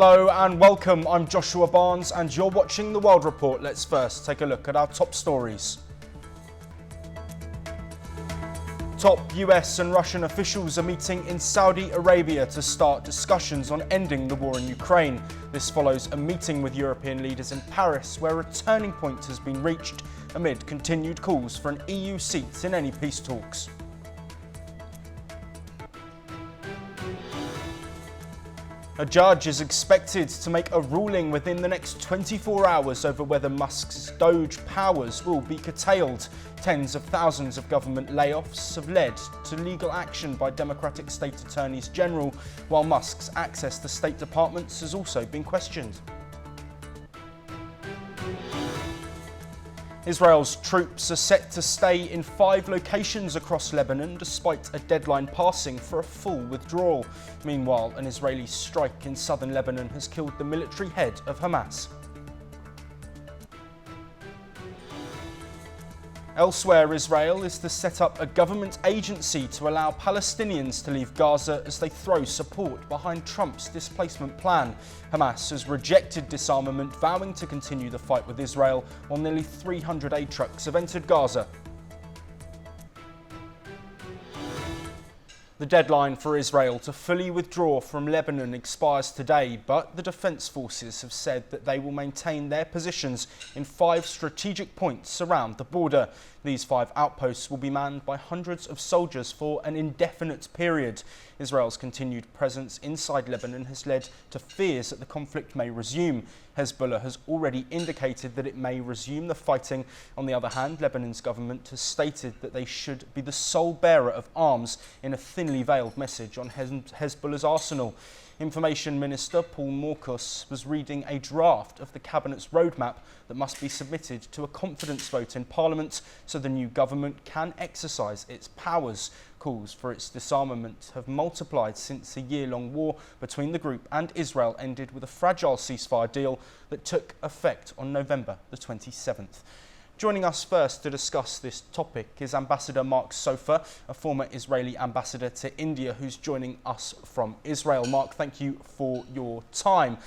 Hello and welcome, I'm Joshua Barnes and you're watching The World Report. Let's first take a look at our top stories. Top US and Russian officials are meeting in Saudi Arabia to start discussions on ending the war in Ukraine. This follows a meeting with European leaders in Paris where a turning point has been reached amid continued calls for an EU seat in any peace talks. A judge is expected to make a ruling within the next 24 hours over whether Musk's Doge powers will be curtailed. Tens of thousands of government layoffs have led to legal action by Democratic state attorneys general, while Musk's access to state departments has also been questioned. Israel's troops are set to stay in 5 locations across Lebanon despite a deadline passing for a full withdrawal. Meanwhile, an Israeli strike in southern Lebanon has killed the military head of Hamas. Elsewhere, Israel is to set up a government agency to allow Palestinians to leave Gaza as they throw support behind Trump's displacement plan. Hamas has rejected disarmament, vowing to continue the fight with Israel, while nearly 300 aid trucks have entered Gaza. The deadline for Israel to fully withdraw from Lebanon expires today, but the defence forces have said that they will maintain their positions in 5 strategic points around the border. These 5 outposts will be manned by hundreds of soldiers for an indefinite period. Israel's continued presence inside Lebanon has led to fears that the conflict may resume. Hezbollah has already indicated that it may resume the fighting. On the other hand, Lebanon's government has stated that they should be the sole bearer of arms in a thinly veiled message on Hezbollah's arsenal. Information Minister Paul Morkus was reading a draft of the Cabinet's roadmap that must be submitted to a confidence vote in Parliament so the new government can exercise its powers. Calls for its disarmament have multiplied since a year-long war between the group and Israel ended with a fragile ceasefire deal that took effect on November the 27th. Joining us first to discuss this topic is Ambassador Mark Sofer, a former Israeli ambassador to India who's joining us from Israel. Mark, thank you for your time.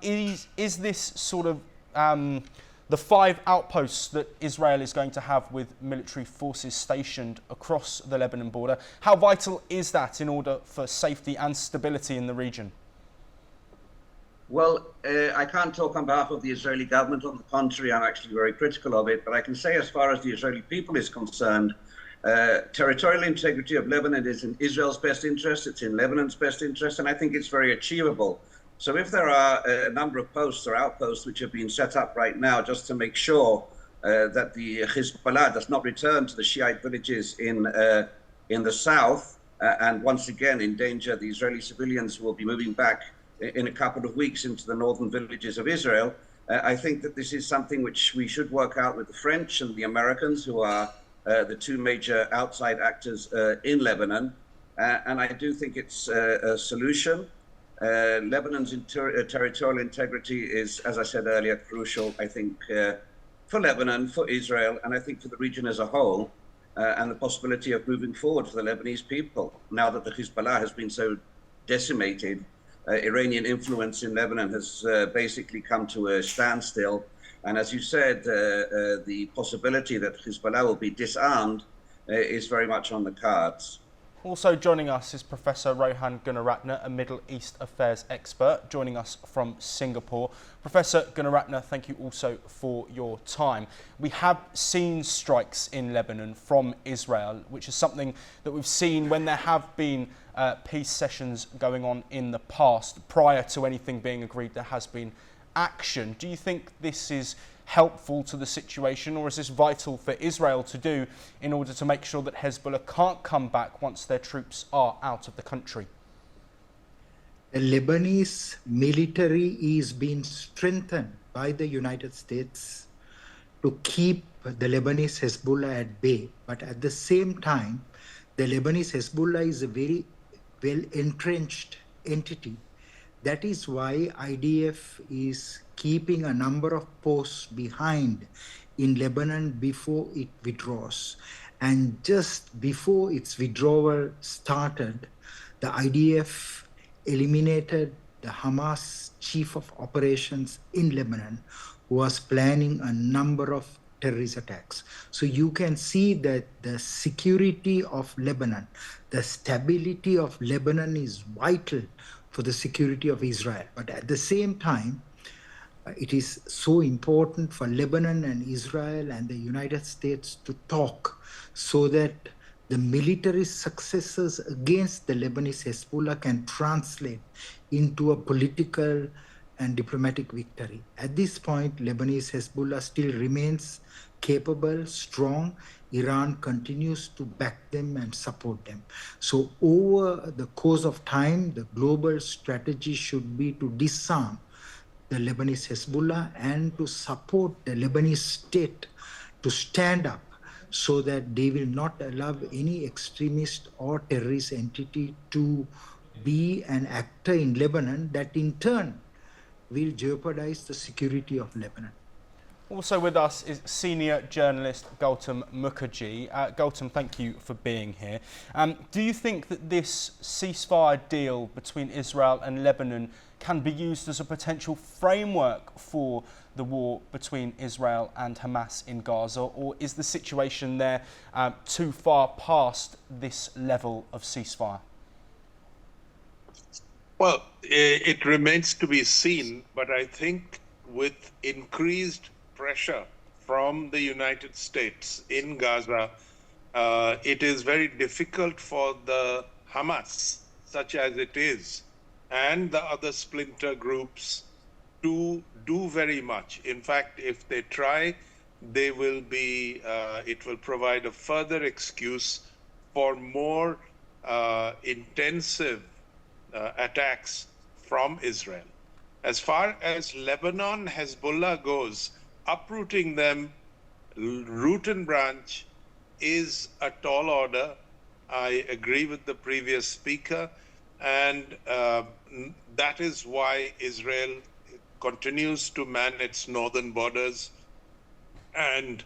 Is this sort of the 5 outposts that Israel is going to have with military forces stationed across the Lebanon border, how vital is that in order for safety and stability in the region? Well, I can't talk on behalf of the Israeli government. On the contrary, I'm actually very critical of it. But I can say as far as the Israeli people is concerned, territorial integrity of Lebanon is in Israel's best interest. It's in Lebanon's best interest. And I think it's very achievable. So if there are a number of posts or outposts which have been set up right now just to make sure that the Hezbollah does not return to the Shiite villages in the south and once again endanger the Israeli civilians who will be moving back in a couple of weeks into the northern villages of Israel, I think that this is something which we should work out with the French and the Americans, who are the 2 major outside actors in Lebanon. And I do think it's a solution. Lebanon's territorial integrity is, as I said earlier, crucial, I think, for Lebanon, for Israel, and I think for the region as a whole, and the possibility of moving forward for the Lebanese people. Now that the Hezbollah has been so decimated, Iranian influence in Lebanon has basically come to a standstill. And as you said, the possibility that Hezbollah will be disarmed is very much on the cards. Also joining us is Professor Rohan Gunaratne, a Middle East affairs expert, joining us from Singapore. Professor Gunaratne, thank you also for your time. We have seen strikes in Lebanon from Israel, which is something that we've seen when there have been peace sessions going on in the past. Prior to anything being agreed, there has been action. Do you think this is helpful to the situation, or is this vital for Israel to do in order to make sure that Hezbollah can't come back once their troops are out of the country? The Lebanese military is being strengthened by the United States to keep the Lebanese Hezbollah at bay. But at the same time, the Lebanese Hezbollah is a very well-entrenched entity. That is why IDF is keeping a number of posts behind in Lebanon before it withdraws. And just before its withdrawal started, the IDF eliminated the Hamas chief of operations in Lebanon, who was planning a number of terrorist attacks. So you can see that the security of Lebanon, the stability of Lebanon is vital for the security of Israel. But at the same time, it is so important for Lebanon and Israel and the United States to talk so that the military successes against the Lebanese Hezbollah can translate into a political and diplomatic victory. At this point, Lebanese Hezbollah still remains capable, strong. Iran continues to back them and support them. So over the course of time, the global strategy should be to disarm the Lebanese Hezbollah and to support the Lebanese state to stand up so that they will not allow any extremist or terrorist entity to be an actor in Lebanon that in turn will jeopardize the security of Lebanon. Also with us is senior journalist Gautam Mukherjee. Gautam, thank you for being here. Do you think that this ceasefire deal between Israel and Lebanon can be used as a potential framework for the war between Israel and Hamas in Gaza, or is the situation there too far past this level of ceasefire? Well, it remains to be seen, but I think with increased pressure from the United States in Gaza, it is very difficult for the Hamas, such as it is, and the other splinter groups to do very much. In fact, if they try, they will be, it will provide a further excuse for more intensive attacks from Israel. As far as Lebanon, Hezbollah goes, uprooting them, root and branch, is a tall order. I agree with the previous speaker, and that is why Israel continues to man its northern borders and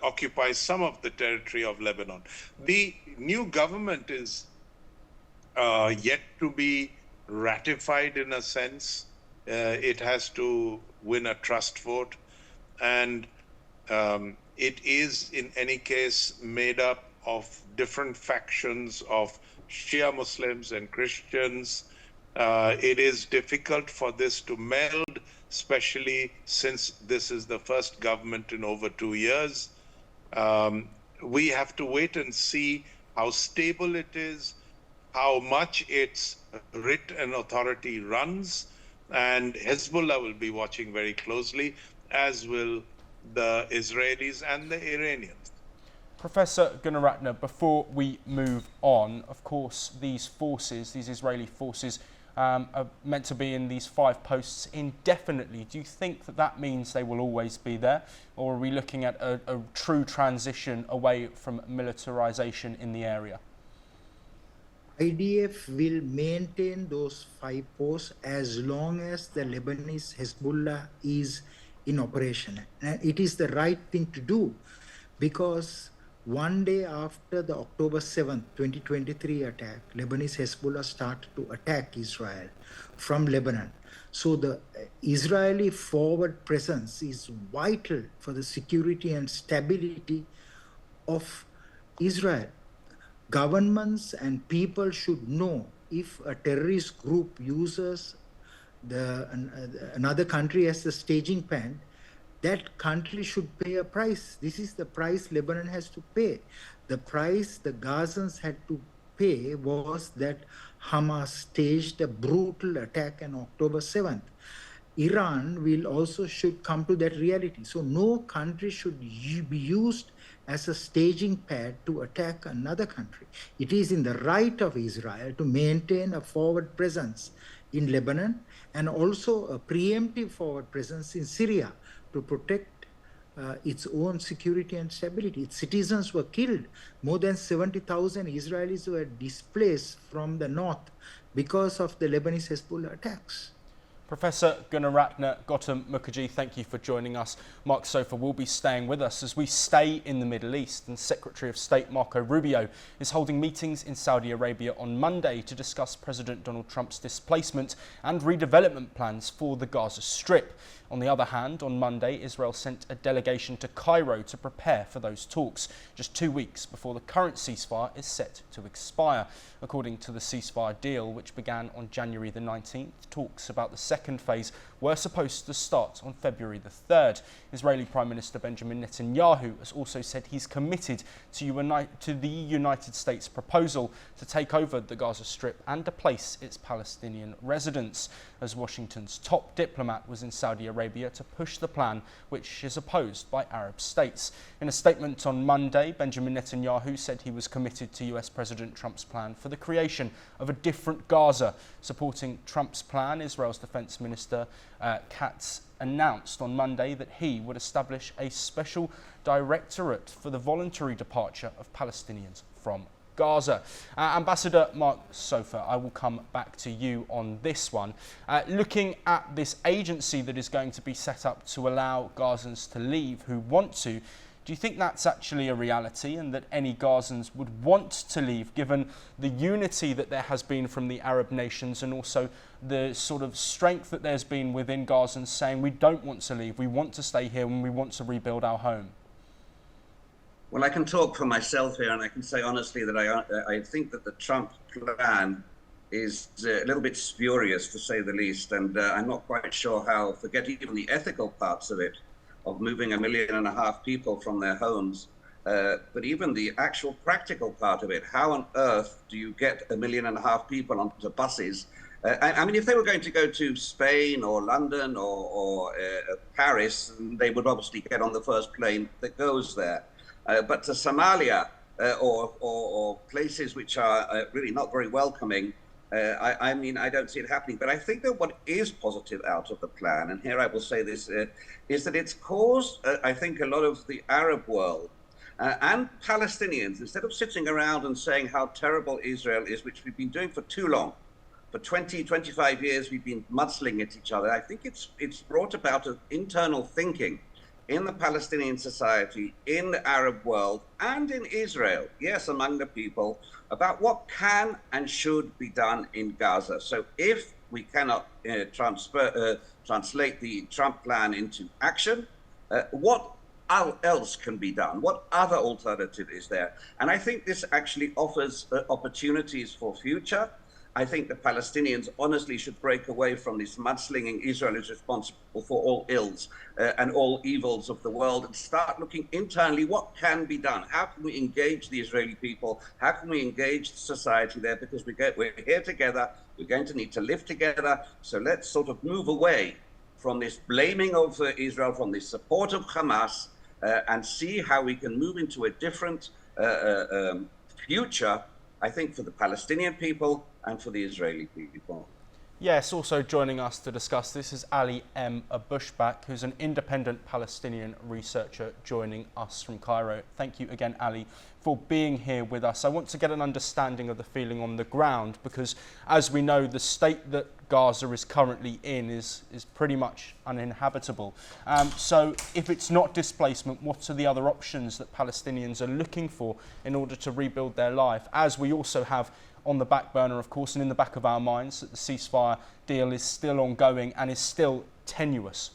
occupies some of the territory of Lebanon. The new government is yet to be ratified in a sense. It has to win a trust vote, and it is in any case made up of different factions of Shia Muslims and Christians. It is difficult for this to meld, especially since this is the first government in over 2 years. We have to wait and see how stable it is, how much its writ and authority runs, and Hezbollah will be watching very closely, as will the Israelis and the Iranians. Professor Gunaratne, before we move on, of course, these forces, these Israeli forces, are meant to be in these 5 posts indefinitely. Do you think that that means they will always be there, or are we looking at a true transition away from militarization in the area? IDF will maintain those 5 posts as long as the Lebanese Hezbollah is in operation. And it is the right thing to do, because one day after the October 7th, 2023 attack, Lebanese Hezbollah started to attack Israel from Lebanon. So the Israeli forward presence is vital for the security and stability of Israel. Governments and people should know if a terrorist group uses another country as the staging pan, that country should pay a price. This is the price Lebanon has to pay. The price the Gazans had to pay was that Hamas staged a brutal attack on October 7th. Iran will also should come to that reality. So no country should be used as a staging pad to attack another country. It is in the right of Israel to maintain a forward presence in Lebanon and also a preemptive forward presence in Syria to protect its own security and stability. Its citizens were killed. More than 70,000 Israelis were displaced from the north because of the Lebanese Hezbollah attacks. Professor Gunaratna Gautam Mukherjee, thank you for joining us. Mark Sofa will be staying with us as we stay in the Middle East, and Secretary of State Marco Rubio is holding meetings in Saudi Arabia on Monday to discuss President Donald Trump's displacement and redevelopment plans for the Gaza Strip. On the other hand, on Monday, Israel sent a delegation to Cairo to prepare for those talks, just 2 weeks before the current ceasefire is set to expire. According to the ceasefire deal, which began on January the 19th, talks about the second phase were supposed to start on February the 3rd. Israeli Prime Minister Benjamin Netanyahu has also said he's committed to the United States proposal to take over the Gaza Strip and displace its Palestinian residents, as Washington's top diplomat was in Saudi Arabia to push the plan, which is opposed by Arab states. In a statement on Monday, Benjamin Netanyahu said he was committed to US President Trump's plan for the creation of a different Gaza. Supporting Trump's plan, Israel's Defense Minister Katz announced on Monday that he would establish a special directorate for the voluntary departure of Palestinians from Gaza. Ambassador Mark Sofa, I will come back to you on this one. Looking at this agency that is going to be set up to allow Gazans to leave who want to, do you think that's actually a reality and that any Gazans would want to leave, given the unity that there has been from the Arab nations and also the sort of strength that there's been within Gazans saying we don't want to leave, we want to stay here and we want to rebuild our home? Well, I can talk for myself here, and I can say honestly that I think that the Trump plan is a little bit spurious, to say the least, and I'm not quite sure how, forget even the ethical parts of it, of moving 1.5 million people from their homes, but even the actual practical part of it. How on earth do you get 1.5 million people onto buses? I mean, if they were going to go to Spain or London or Paris, they would obviously get on the first plane that goes there. But to Somalia or places which are really not very welcoming, I mean, I don't see it happening. But I think that what is positive out of the plan, and here I will say this, is that it's caused, I think, a lot of the Arab world and Palestinians, instead of sitting around and saying how terrible Israel is, which we've been doing for too long, for 20, 25 years, we've been mudslinging at each other. I think it's brought about an internal thinking in the Palestinian society, in the Arab world, and in Israel, yes, among the people, about what can and should be done in Gaza. So if we cannot translate the Trump plan into action, what else can be done? What other alternative is there? And I think this actually offers opportunities for future. I think the Palestinians honestly should break away from this mudslinging. Israel is responsible for all ills and all evils of the world, and start looking internally what can be done. How can we engage the Israeli people? How can we engage the society there? Because we're here together. We're going to need to live together. So let's sort of move away from this blaming of Israel, from this support of Hamas, and see how we can move into a different future, I think, for the Palestinian people and for the Israeli people. Yes, also joining us to discuss this is Ali M. Abushbak, who's an independent Palestinian researcher joining us from Cairo. Thank you again, Ali, for being here with us. I want to get an understanding of the feeling on the ground because, as we know, the state that Gaza is currently in is pretty much uninhabitable. So if it's not displacement, what are the other options that Palestinians are looking for in order to rebuild their life? As we also have on the back burner, of course, and in the back of our minds, that the ceasefire deal is still ongoing and is still tenuous.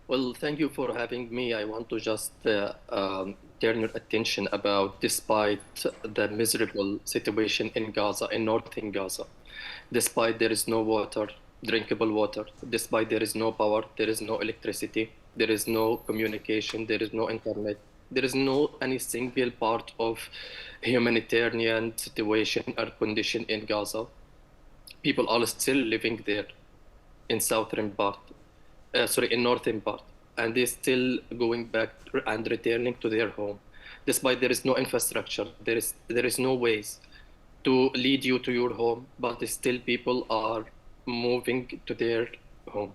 Well, thank you for having me. I want to just turn your attention about, despite the miserable situation in Gaza, in northern Gaza, despite there is no water, drinkable water, despite there is no power, there is no electricity, there is no communication, there is no internet, there is no any single part of humanitarian situation or condition in Gaza. People are still living there in northern part, and they're still going back and returning to their home. Despite there is no infrastructure, there is no ways to lead you to your home, but still people are moving to their home.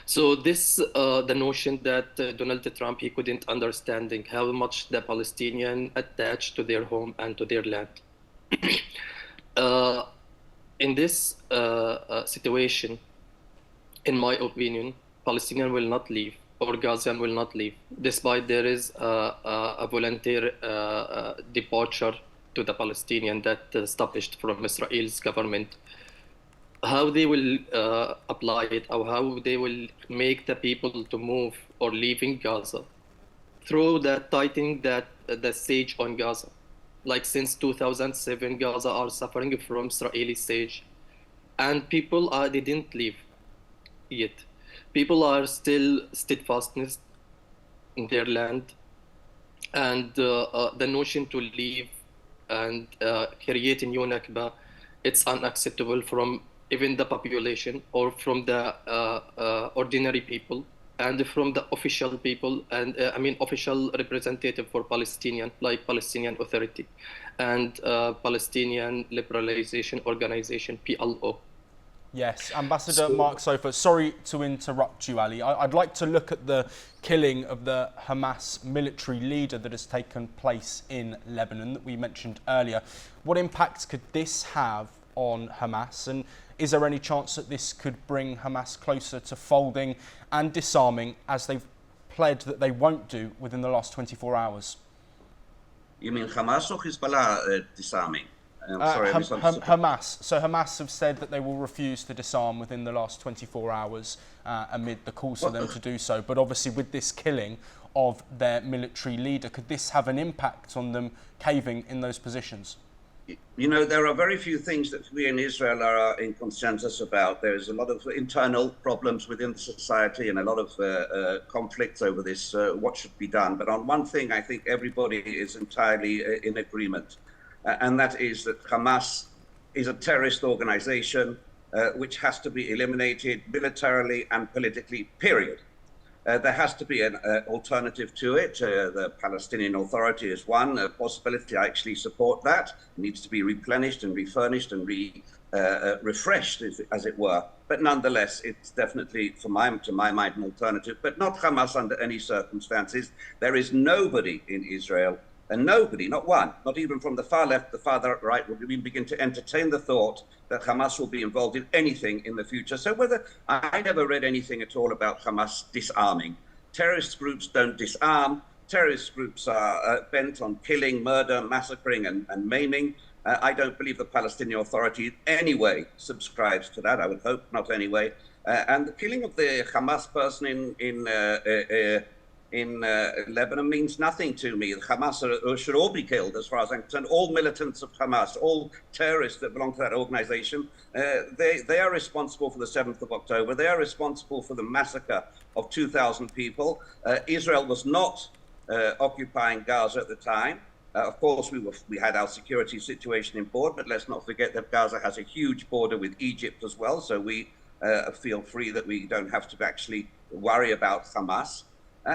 So this, the notion that Donald Trump, he couldn't understanding how much the Palestinian attached to their home and to their land. in this situation, in my opinion, Palestinian will not leave or Gazan will not leave, despite there is a volunteer departure to the Palestinian that established from Israel's government. How they will apply it, or how they will make the people to move or leaving Gaza through that tightening that the siege on Gaza. Like since 2007, Gaza are suffering from Israeli siege, and people they didn't leave yet. People are still steadfastness in their land, and the notion to leave and create a new Nakba, it's unacceptable from even the population or from the ordinary people and from the official people and official representative for Palestinian, like Palestinian Authority and Palestinian Liberalization Organization, PLO. Yes, Ambassador Mark Sofa, sorry to interrupt you, Ali. I'd like to look at the killing of the Hamas military leader that has taken place in Lebanon that we mentioned earlier. What impact could this have on Hamas, and is there any chance that this could bring Hamas closer to folding and disarming, as they've pledged that they won't do within the last 24 hours? You mean Hamas or Hezbollah disarming? Sorry, Hamas. So Hamas have said that they will refuse to disarm within the last 24 hours amid the calls for them to do so. But obviously with this killing of their military leader, could this have an impact on them caving in those positions? You know, there are very few things that we in Israel are in consensus about. There's a lot of internal problems within the society and a lot of conflicts over this, what should be done. But on one thing, I think everybody is entirely in agreement. And that is that Hamas is a terrorist organization which has to be eliminated militarily and politically, period. There has to be an alternative to it. The Palestinian Authority is one possibility. I actually support that. It needs to be replenished and refurnished and refreshed, as it were. But nonetheless, it's definitely, to my mind, an alternative, but not Hamas under any circumstances. There is nobody in Israel, and nobody, not one, not even from the far left, the far right, will even begin to entertain the thought that Hamas will be involved in anything in the future. So I never read anything at all about Hamas disarming. Terrorist groups don't disarm. Terrorist groups are bent on killing, murder, massacring, and maiming. I don't believe the Palestinian Authority in any way subscribes to that. I would hope not anyway. And the killing of the Hamas person in Lebanon means nothing to me. Hamas should all be killed, as far as I'm concerned. All militants of Hamas, all terrorists that belong to that organization, they are responsible for the 7th of October. They are responsible for the massacre of 2,000 people. Israel was not occupying Gaza at the time. Of course, we had our security situation in board, but let's not forget that Gaza has a huge border with Egypt as well. So we feel free that we don't have to actually worry about Hamas.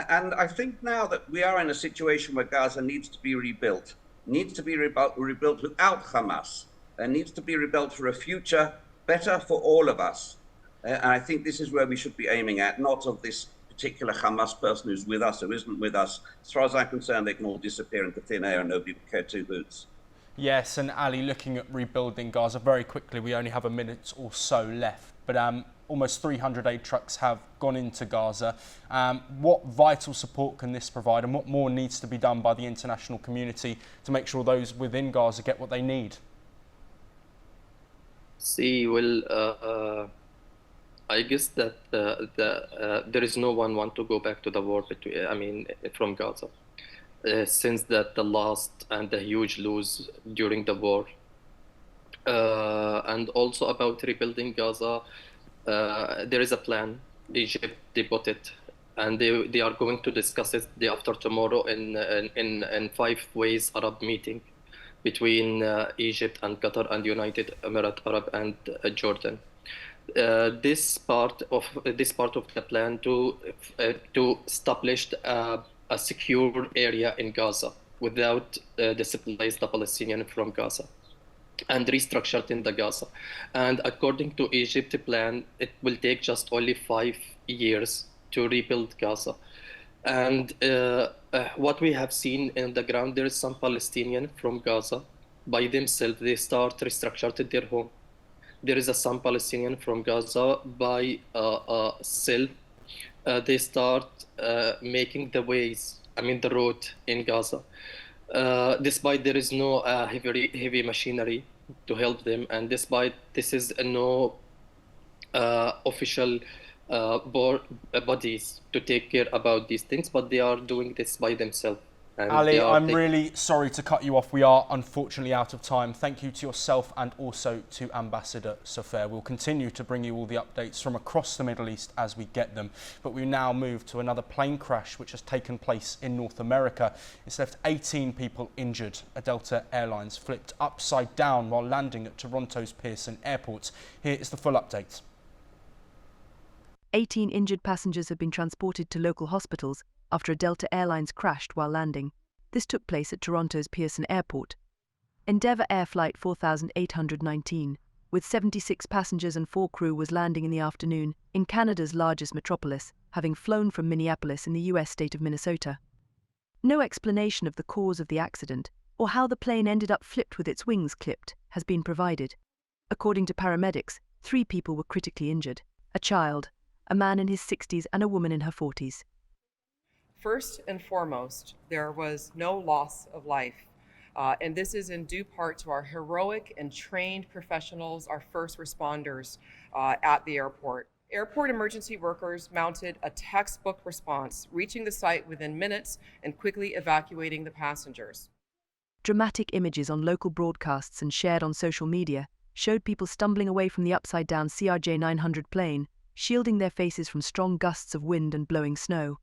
And I think now that we are in a situation where Gaza needs to be rebuilt, needs to be rebuilt without Hamas, and needs to be rebuilt for a future better for all of us. And I think this is where we should be aiming at, not of this particular Hamas person who's with us or isn't with us. As far as I'm concerned, they can all disappear into thin air and nobody would care two boots. Yes, and Ali, looking at rebuilding Gaza very quickly, we only have a minute or so left, but almost 300 aid trucks have gone into Gaza. What vital support can this provide, and what more needs to be done by the international community to make sure those within Gaza get what they need? I guess that there is no one want to go back to the war from Gaza. Since that the lost and the huge lose during the war. And also about rebuilding Gaza, there is a plan. Egypt, they put it, and they are going to discuss it day after tomorrow in 5 ways Arab meeting between Egypt and Qatar and United Emirates Arab and Jordan. This part of the plan to establish a secure area in Gaza without displace the Palestinian from Gaza and restructured in the Gaza. And according to Egypt's plan, it will take just only 5 years to rebuild Gaza. And what we have seen in the ground, there is some Palestinian from Gaza by themselves, they start restructured their home. there is some Palestinian from Gaza by self. They start making the ways, the road in Gaza. Despite there is no heavy machinery to help them, and despite this is no official bodies to take care about these things, but they are doing this by themselves. Ali, I'm really sorry to cut you off. We are unfortunately out of time. Thank you to yourself and also to Ambassador Sofer. We'll continue to bring you all the updates from across the Middle East as we get them. But we now move to another plane crash which has taken place in North America. It's left 18 people injured. A Delta Airlines flipped upside down while landing at Toronto's Pearson Airport. Here is the full update. 18 injured passengers have been transported to local hospitals after a Delta Airlines crashed while landing. This took place at Toronto's Pearson Airport. Endeavour Air Flight 4819, with 76 passengers and 4 crew, was landing in the afternoon in Canada's largest metropolis, having flown from Minneapolis in the US state of Minnesota. No explanation of the cause of the accident or how the plane ended up flipped with its wings clipped has been provided. According to paramedics, 3 people were critically injured: a child, a man in his 60s and a woman in her 40s. First and foremost, there was no loss of life, and this is in due part to our heroic and trained professionals, our first responders at the airport. Airport emergency workers mounted a textbook response, reaching the site within minutes and quickly evacuating the passengers. Dramatic images on local broadcasts and shared on social media showed people stumbling away from the upside-down CRJ-900 plane, shielding their faces from strong gusts of wind and blowing snow.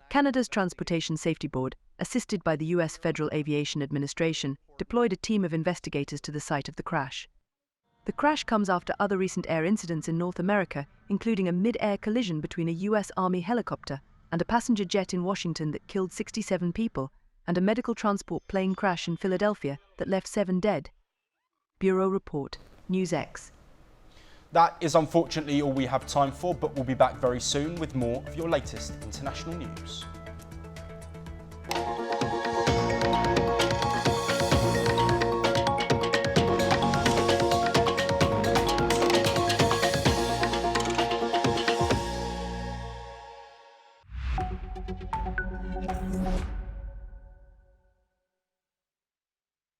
Canada's Transportation Safety Board, assisted by the US Federal Aviation Administration, deployed a team of investigators to the site of the crash. The crash comes after other recent air incidents in North America, including a mid-air collision between a US Army helicopter and a passenger jet in Washington that killed 67 people, and a medical transport plane crash in Philadelphia that left 7 dead. Bureau Report, NewsX. That is unfortunately all we have time for, but we'll be back very soon with more of your latest international news.